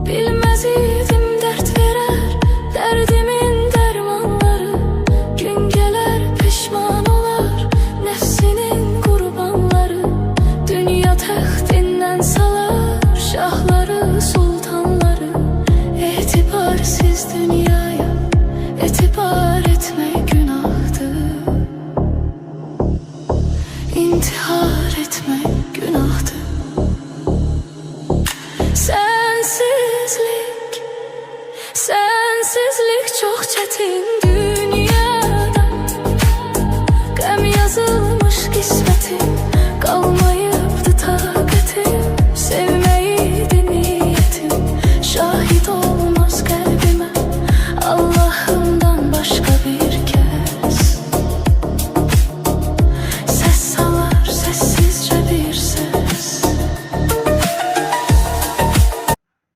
Bilmez idim dert verer derdimin dermanları. Gün gelir pişman olar nefsinin kurbanları. Dünya taxtinden salar şahları sultanları. Etibarsiz dünyaya etibar etmek günahdır. İntihar etmek günahdır. Sensizlik çok çetin dünyada. Qəm yazılmış qismətim